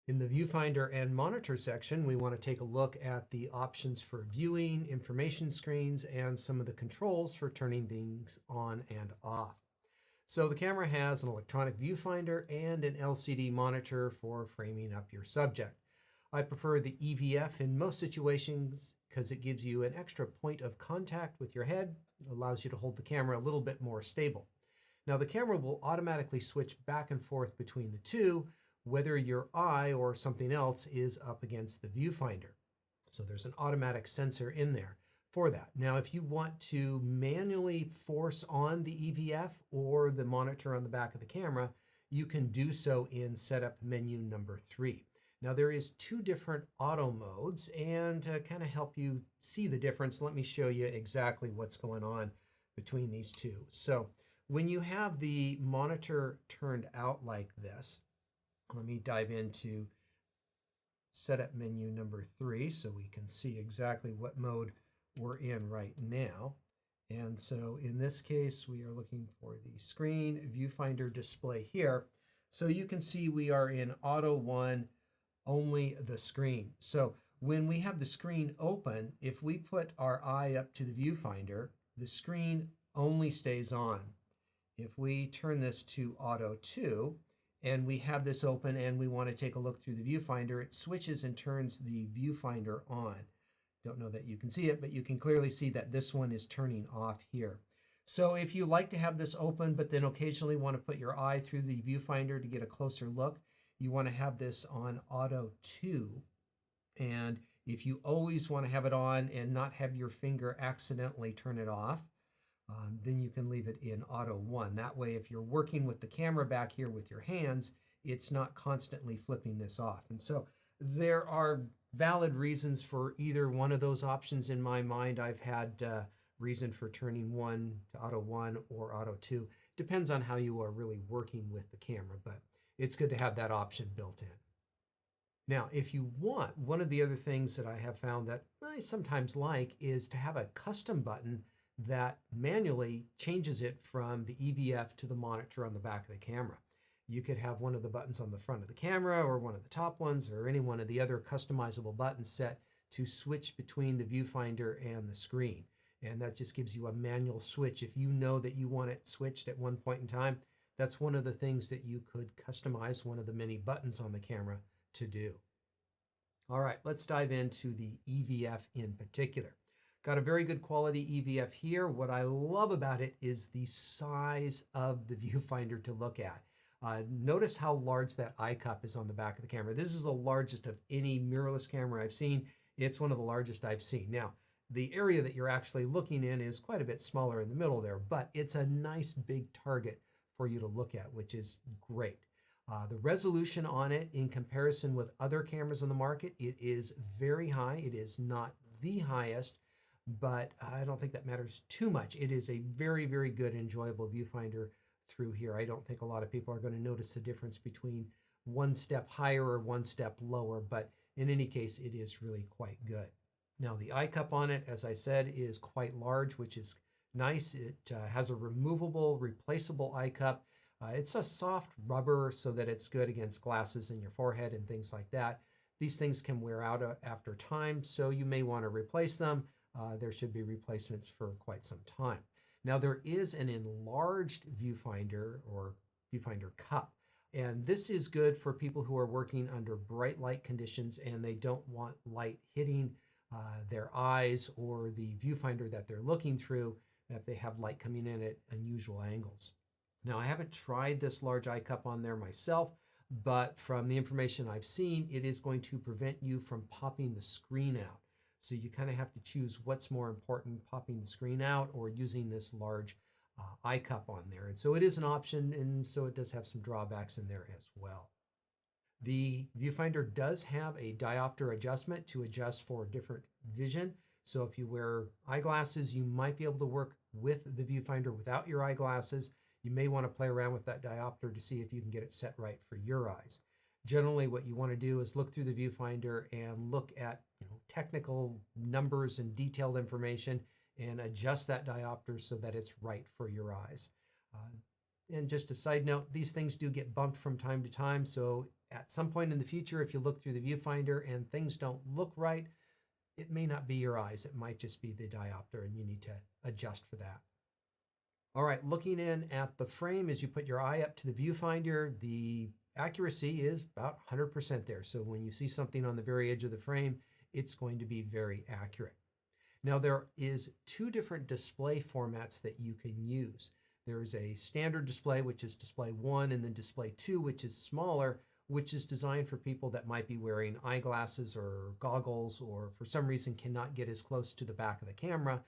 In the viewfinder and monitor section, we want to take a look at the options for viewing, information screens, and some of the controls for turning things on and off. So the camera has an electronic viewfinder and an LCD monitor for framing up your subject. I prefer the EVF in most situations because it gives you an extra point of contact with your head, allows you to hold the camera a little bit more stable. Now the camera will automatically switch back and forth between the two, whether your eye or something else is up against the viewfinder. So there's an automatic sensor in there for that. Now, if you want to manually force on the EVF or the monitor on the back of the camera, you can do so in setup menu number 3. Now there is 2 different auto modes, and to kind of help you see the difference, let me show you exactly what's going on between these two. So when you have the monitor turned out like this, let me dive into setup menu number 3 so we can see exactly what mode we're in right now. And so in this case, we are looking for the screen viewfinder display here. So you can see we are in auto 1, only the screen. So when we have the screen open, if we put our eye up to the viewfinder, the screen only stays on. If we turn this to auto 2, and we have this open and we want to take a look through the viewfinder, it switches and turns the viewfinder on. Don't know that you can see it, but you can clearly see that this one is turning off here. So if you like to have this open, but then occasionally want to put your eye through the viewfinder to get a closer look, you want to have this on auto 2. And if you always want to have it on and not have your finger accidentally turn it off, then you can leave it in auto 1. That way, if you're working with the camera back here with your hands, it's not constantly flipping this off. And so there are valid reasons for either one of those options in my mind. I've had reason for turning one to auto 1 or auto 2. Depends on how you are really working with the camera, but it's good to have that option built in. Now, if you want, one of the other things that I have found that I sometimes like is to have a custom button that manually changes it from the EVF to the monitor on the back of the camera. You could have one of the buttons on the front of the camera or one of the top ones or any one of the other customizable buttons set to switch between the viewfinder and the screen. And that just gives you a manual switch. If you know that you want it switched at one point in time, that's one of the things that you could customize one of the many buttons on the camera to do. All right, let's dive into the EVF in particular. Got a very good quality EVF here. What I love about it is the size of the viewfinder to look at. Notice how large that eye cup is on the back of the camera. This is the largest of any mirrorless camera I've seen. It's one of the largest I've seen. Now, the area that you're actually looking in is quite a bit smaller in the middle there, but it's a nice big target for you to look at, which is great. The resolution on it in comparison with other cameras on the market, it is very high. It is not the highest, but I don't think that matters too much. It is a very, very good, enjoyable viewfinder through here. I don't think a lot of people are going to notice the difference between one step higher or one step lower, but in any case, it is really quite good. Now, the eye cup on it, as I said, is quite large, which is nice. It has a removable, replaceable eye cup. It's a soft rubber so that it's good against glasses in your forehead and things like that. These things can wear out after time, so you may want to replace them. There should be replacements for quite some time. Now there is an enlarged viewfinder or viewfinder cup, and this is good for people who are working under bright light conditions and they don't want light hitting their eyes or the viewfinder that they're looking through if they have light coming in at unusual angles. Now I haven't tried this large eye cup on there myself, but from the information I've seen, it is going to prevent you from popping the screen out. So you kind of have to choose what's more important, popping the screen out or using this large eye cup on there. And so it is an option, and so it does have some drawbacks in there as well. The viewfinder does have a diopter adjustment to adjust for different vision. So if you wear eyeglasses, you might be able to work with the viewfinder without your eyeglasses. You may want to play around with that diopter to see if you can get it set right for your eyes. Generally, what you want to do is look through the viewfinder and look at technical numbers and detailed information and adjust that diopter so that it's right for your eyes. And just a side note, these things do get bumped from time to time, so At some point in the future, if you look through the viewfinder and things don't look right, it may not be your eyes. It might just be the diopter, and you need to adjust for that. All right, looking in at the frame as you put your eye up to the viewfinder, the accuracy is about 100% there. So when you see something on the very edge of the frame, it's going to be very accurate. Now there is two different display formats that you can use. There's a standard display, which is display 1, and then display 2, which is smaller, which is designed for people that might be wearing eyeglasses or goggles, or for some reason cannot get as close to the back of the camera.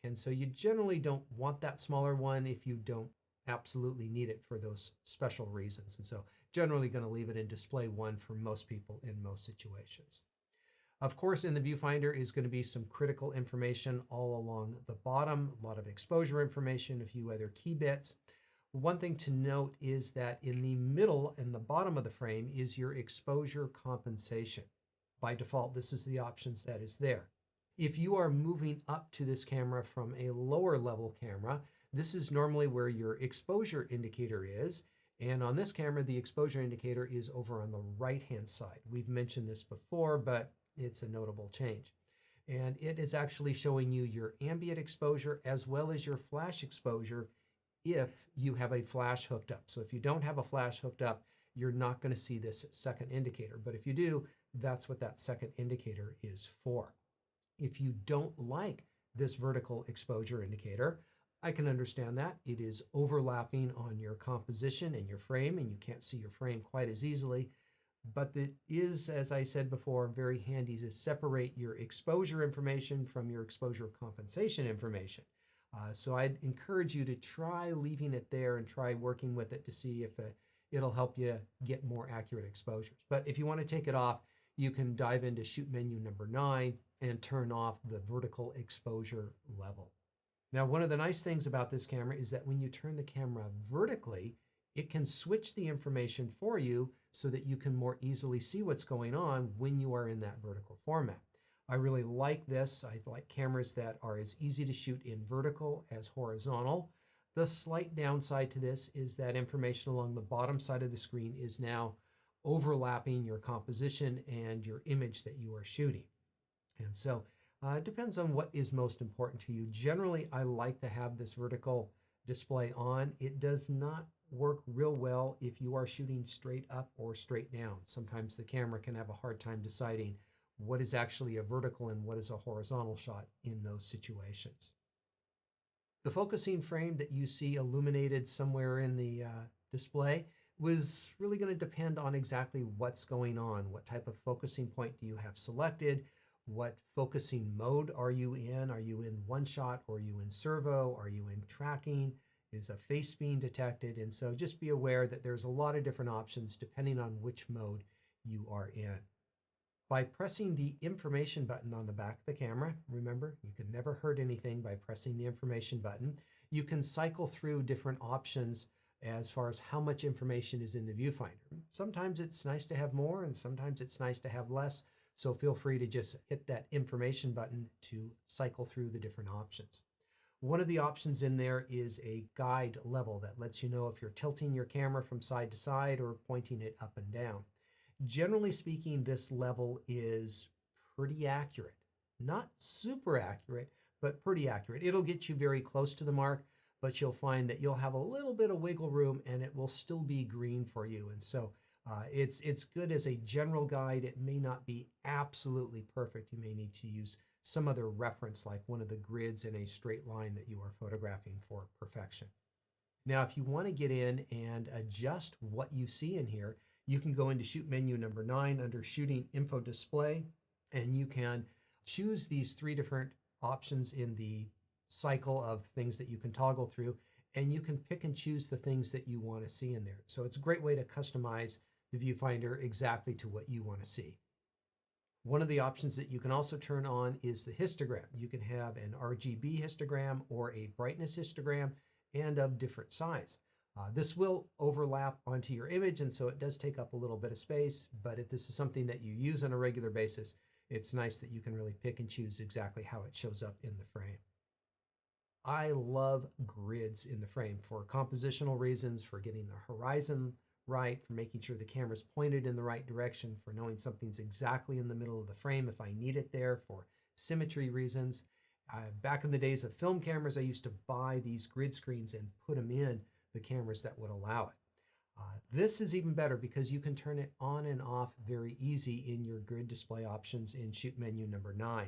And so you generally don't want that smaller one if you don't absolutely need it for those special reasons. And so generally going to leave it in display 1 for most people in most situations. Of course, in the viewfinder is going to be some critical information all along the bottom, a lot of exposure information, a few other key bits. One thing to note is that in the middle and the bottom of the frame is your exposure compensation. By default, this is the options that is there. If you are moving up to this camera from a lower level camera, this is normally where your exposure indicator is. And on this camera, the exposure indicator is over on the right-hand side. We've mentioned this before, but it's a notable change. And it is actually showing you your ambient exposure as well as your flash exposure if you have a flash hooked up. So if you don't have a flash hooked up, you're not going to see this second indicator. But if you do, that's what that second indicator is for. If you don't like this vertical exposure indicator, I can understand that. It is overlapping on your composition and your frame, and you can't see your frame quite as easily. But it is, as I said before, very handy to separate your exposure information from your exposure compensation information. So I'd encourage you to try leaving it there and try working with it to see if it'll help you get more accurate exposures. But if you want to take it off, you can dive into shoot menu number 9 and turn off the vertical exposure level. Now, one of the nice things about this camera is that when you turn the camera vertically, it can switch the information for you so that you can more easily see what's going on when you are in that vertical format. I really like this. I like cameras that are as easy to shoot in vertical as horizontal. The slight downside to this is that information along the bottom side of the screen is now overlapping your composition and your image that you are shooting. And so it depends on what is most important to you. Generally, I like to have this vertical display on. It does not work real well if you are shooting straight up or straight down. Sometimes the camera can have a hard time deciding what is actually a vertical and what is a horizontal shot in those situations. The focusing frame that you see illuminated somewhere in the display was really going to depend on exactly what's going on. What type of focusing point do you have selected? What focusing mode are you in? Are you in one shot? Or are you in servo? Are you in tracking? Is a face being detected? And so just be aware that there's a lot of different options depending on which mode you are in. By pressing the information button on the back of the camera, remember, you can never hurt anything by pressing the information button. You can cycle through different options as far as how much information is in the viewfinder. Sometimes it's nice to have more and sometimes it's nice to have less. So feel free to just hit that information button to cycle through the different options. One of the options in there is a guide level that lets you know if you're tilting your camera from side to side or pointing it up and down. Generally speaking, this level is pretty accurate. Not super accurate, but pretty accurate. It'll get you very close to the mark, but you'll find that you'll have a little bit of wiggle room and it will still be green for you. And so it's good as a general guide. It may not be absolutely perfect. You may need to use some other reference like one of the grids in a straight line that you are photographing for perfection. Now, if you want to get in and adjust what you see in here, you can go into shoot menu number 9 under shooting info display, and you can choose these 3 different options in the cycle of things that you can toggle through, and you can pick and choose the things that you want to see in there. So it's a great way to customize the viewfinder exactly to what you want to see. One of the options that you can also turn on is the histogram. You can have an RGB histogram or a brightness histogram and of different size. This will overlap onto your image, and so it does take up a little bit of space, but if this is something that you use on a regular basis, it's nice that you can really pick and choose exactly how it shows up in the frame. I love grids in the frame for compositional reasons, for getting the horizon right, for making sure the camera's pointed in the right direction, for knowing something's exactly in the middle of the frame if I need it there, for symmetry reasons. Back in the days of film cameras, I used to buy these grid screens and put them in the cameras that would allow it. This is even better because you can turn it on and off very easy in your grid display options in shoot menu number 9.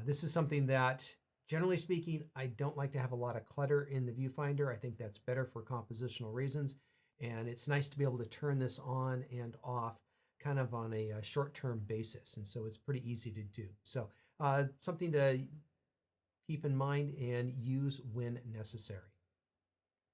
This is something that, generally speaking, I don't like to have a lot of clutter in the viewfinder. I think that's better for compositional reasons. And it's nice to be able to turn this on and off kind of on a short-term basis. And so it's pretty easy to do. So something to keep in mind and use when necessary.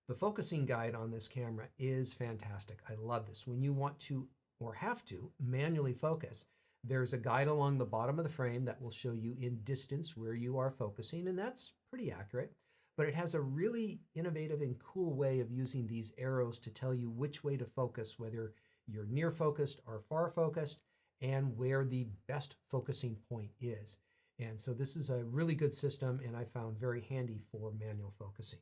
The focusing guide on this camera is fantastic. I love this. When you want to or have to manually focus, there's a guide along the bottom of the frame that will show you in distance where you are focusing, and that's pretty accurate. But it has a really innovative and cool way of using these arrows to tell you which way to focus, whether you're near focused or far focused, and where the best focusing point is. And so this is a really good system, and I found very handy for manual focusing.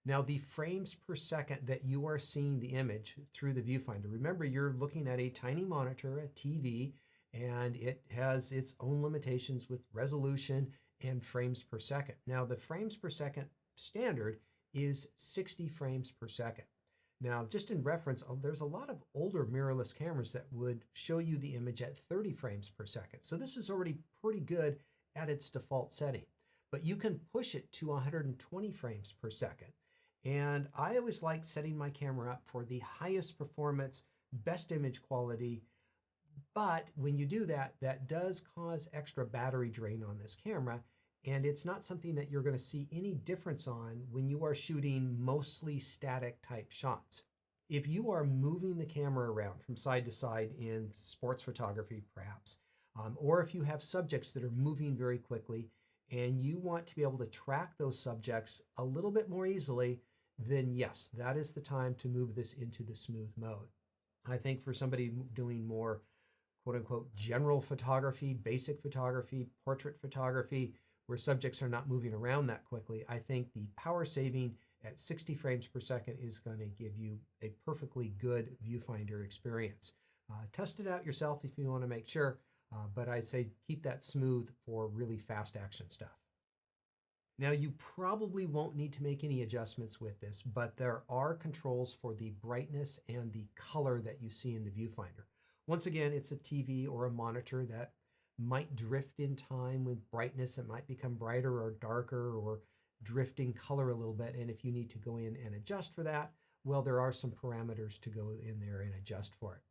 Now, the frames per second that you are seeing the image through the viewfinder, remember you're looking at a tiny monitor, a TV, and it has its own limitations with resolution and frames per second. Now, the frames per second standard is 60 frames per second. Now, just in reference, there's a lot of older mirrorless cameras that would show you the image at 30 frames per second. So this is already pretty good at its default setting, but you can push it to 120 frames per second. And I always like setting my camera up for the highest performance, best image quality. But when you do that, that does cause extra battery drain on this camera. And it's not something that you're going to see any difference on when you are shooting mostly static type shots. If you are moving the camera around from side to side in sports photography, perhaps, or if you have subjects that are moving very quickly and you want to be able to track those subjects a little bit more easily, then yes, that is the time to move this into the smooth mode. I think for somebody doing more quote unquote general photography, basic photography, portrait photography, where subjects are not moving around that quickly, I think the power saving at 60 frames per second is going to give you a perfectly good viewfinder experience. Test it out yourself if you want to make sure, but I say keep that smooth for really fast action stuff. Now, you probably won't need to make any adjustments with this, but there are controls for the brightness and the color that you see in the viewfinder. Once again, it's a TV or a monitor that might drift in time with brightness. It might become brighter or darker or drifting color a little bit. And if you need to go in and adjust for that, well, there are some parameters to go in there and adjust for it.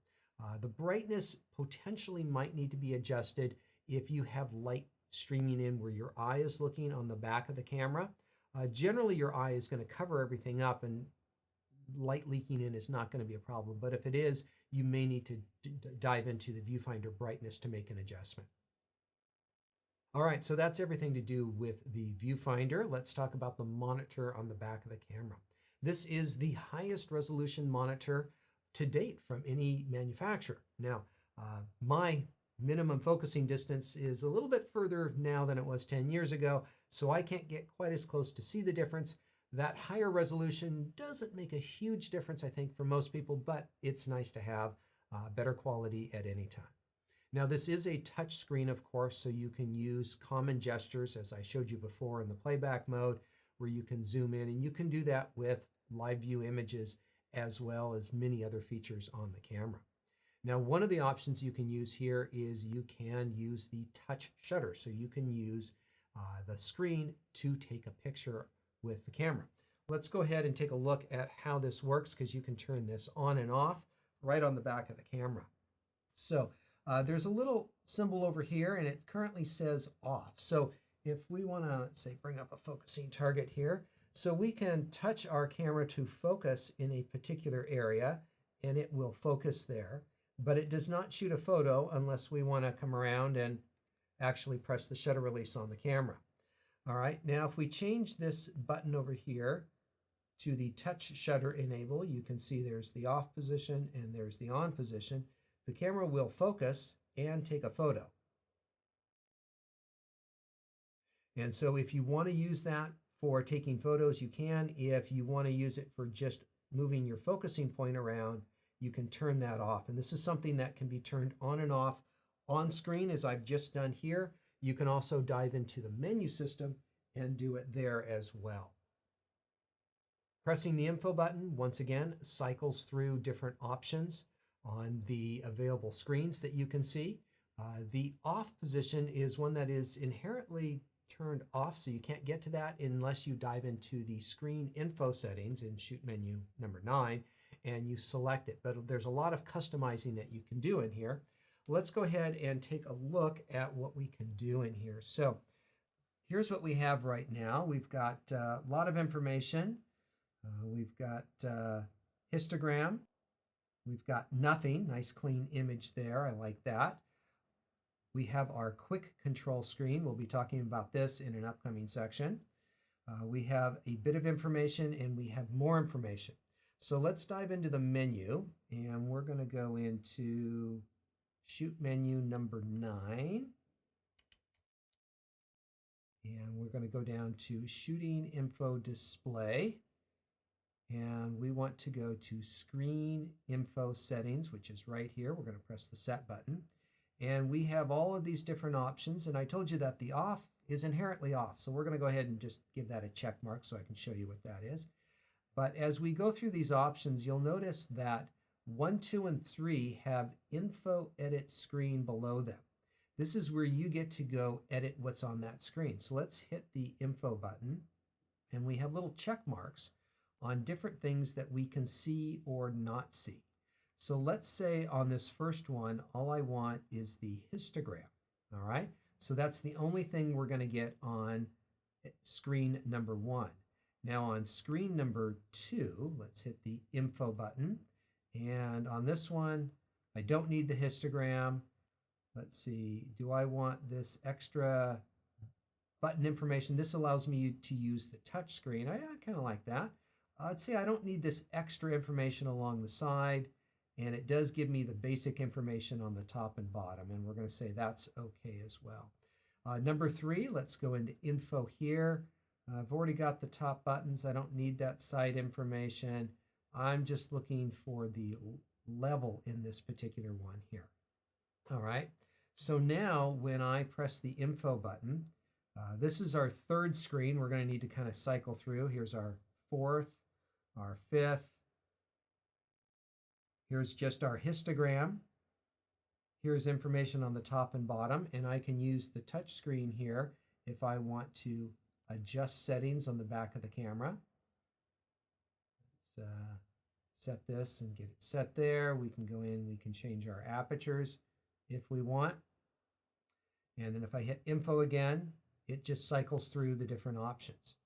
The brightness potentially might need to be adjusted if you have light streaming in where your eye is looking on the back of the camera. Generally, your eye is going to cover everything up and light leaking in is not going to be a problem. But if it is, you may need to dive into the viewfinder brightness to make an adjustment. All right, so that's everything to do with the viewfinder. Let's talk about the monitor on the back of the camera. This is the highest resolution monitor to date from any manufacturer. Now, my minimum focusing distance is a little bit further now than it was 10 years ago, so I can't get quite as close to see the difference. That higher resolution doesn't make a huge difference, I think, for most people, but it's nice to have better quality at any time. Now, this is a touch screen, of course, so you can use common gestures, as I showed you before in the playback mode, where you can zoom in, and you can do that with live view images as well as many other features on the camera. Now, one of the options you can use here is you can use the touch shutter. So you can use the screen to take a picture with the camera. Let's go ahead and take a look at how this works, because you can turn this on and off right on the back of the camera. So there's a little symbol over here, and it currently says off. So if we want to, let's say, bring up a focusing target here, so we can touch our camera to focus in a particular area, and it will focus there. But it does not shoot a photo unless we want to come around and actually press the shutter release on the camera. All right, now if we change this button over here to the touch shutter enable, you can see there's the off position and there's the on position. The camera will focus and take a photo. And so if you want to use that for taking photos, you can. If you want to use it for just moving your focusing point around, you can turn that off. And this is something that can be turned on and off on screen, as I've just done here. You can also dive into the menu system and do it there as well. Pressing the info button, once again, cycles through different options on the available screens that you can see. The off position is one that is inherently turned off, so you can't get to that unless you dive into the screen info settings in shoot menu number 9 and you select it. But there's a lot of customizing that you can do in here. Let's go ahead and take a look at what we can do in here. So here's what we have right now. We've got a lot of information. We've got histogram. We've got nothing. Nice clean image there. I like that. We have our quick control screen. We'll be talking about this in an upcoming section. We have a bit of information and we have more information. So let's dive into the menu, and we're going to go into shoot menu number 9. And we're going to go down to shooting info display. And we want to go to screen info settings, which is right here. We're going to press the set button. And we have all of these different options. And I told you that the off is inherently off. So we're going to go ahead and just give that a check mark so I can show you what that is. But as we go through these options, you'll notice that 1, 2, and 3 have info edit screen below them. This is where you get to go edit what's on that screen. So let's hit the info button, and we have little check marks on different things that we can see or not see. So let's say on this first one, all I want is the histogram, all right? So that's the only thing we're gonna get on screen number 1. Now on screen number 2, let's hit the info button. And on this one, I don't need the histogram. Let's see, do I want this extra button information? This allows me to use the touch screen. I kind of like that. Let's see, I don't need this extra information along the side. And it does give me the basic information on the top and bottom, and we're going to say that's okay as well. Number 3, let's go into info here. I've already got the top buttons. I don't need that side information. I'm just looking for the level in this particular one here. All right, so now when I press the info button, this is our 3rd screen. We're going to need to kind of cycle through. Here's our 4th, our 5th. Here's just our histogram. Here's information on the top and bottom, and I can use the touch screen here if I want to adjust settings on the back of the camera. Let's set this and get it set there. We can go in, we can change our apertures if we want. And then if I hit info again, it just cycles through the different options.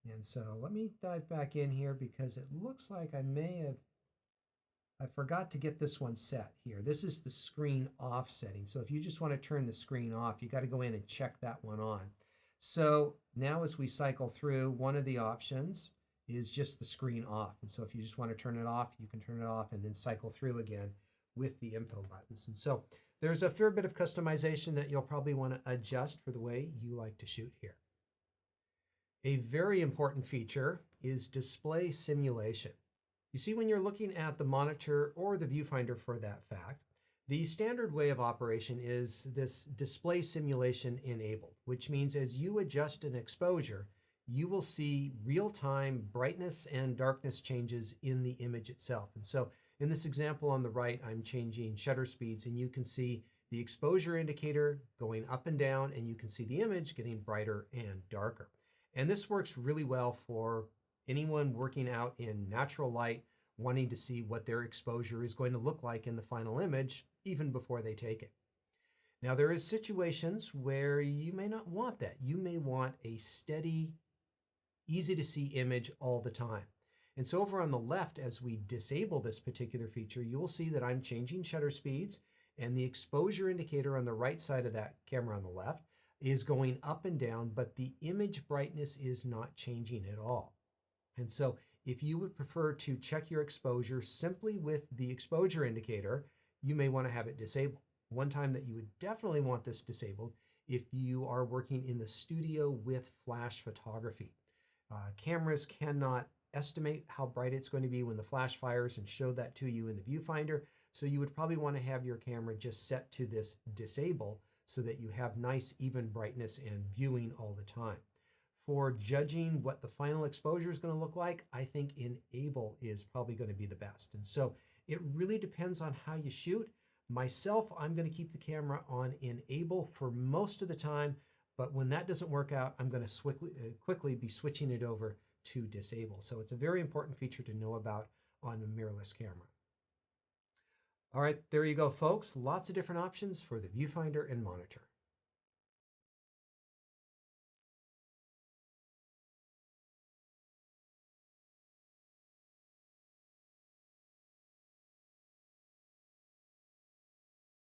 And so let me dive back in here because it looks like I forgot to get this one set here. This is the screen off setting. So if you just want to turn the screen off, you got to go in and check that one on. So now as we cycle through, one of the options is just the screen off. And so if you just want to turn it off, you can turn it off and then cycle through again with the info buttons. And so there's a fair bit of customization that you'll probably want to adjust for the way you like to shoot here. A very important feature is display simulation. You see, when you're looking at the monitor or the viewfinder for that fact, the standard way of operation is this display simulation enabled, which means as you adjust an exposure, you will see real-time brightness and darkness changes in the image itself. And so in this example on the right, I'm changing shutter speeds, and you can see the exposure indicator going up and down, and you can see the image getting brighter and darker. And this works really well for anyone working out in natural light, wanting to see what their exposure is going to look like in the final image, even before they take it. Now, there is situations where you may not want that. You may want a steady, easy to see image all the time. And so over on the left, as we disable this particular feature, you will see that I'm changing shutter speeds, and the exposure indicator on the right side of that camera on the left is going up and down, but the image brightness is not changing at all. And so if you would prefer to check your exposure simply with the exposure indicator, you may want to have it disabled. One time that you would definitely want this disabled if you are working in the studio with flash photography. Cameras cannot estimate how bright it's going to be when the flash fires and show that to you in the viewfinder. So you would probably want to have your camera just set to this disable so that you have nice even brightness and viewing all the time. For judging what the final exposure is going to look like, I think enable is probably going to be the best. And so it really depends on how you shoot. Myself, I'm going to keep the camera on enable for most of the time, but when that doesn't work out, I'm going to quickly be switching it over to disable. So it's a very important feature to know about on a mirrorless camera. All right, there you go, folks. Lots of different options for the viewfinder and monitor.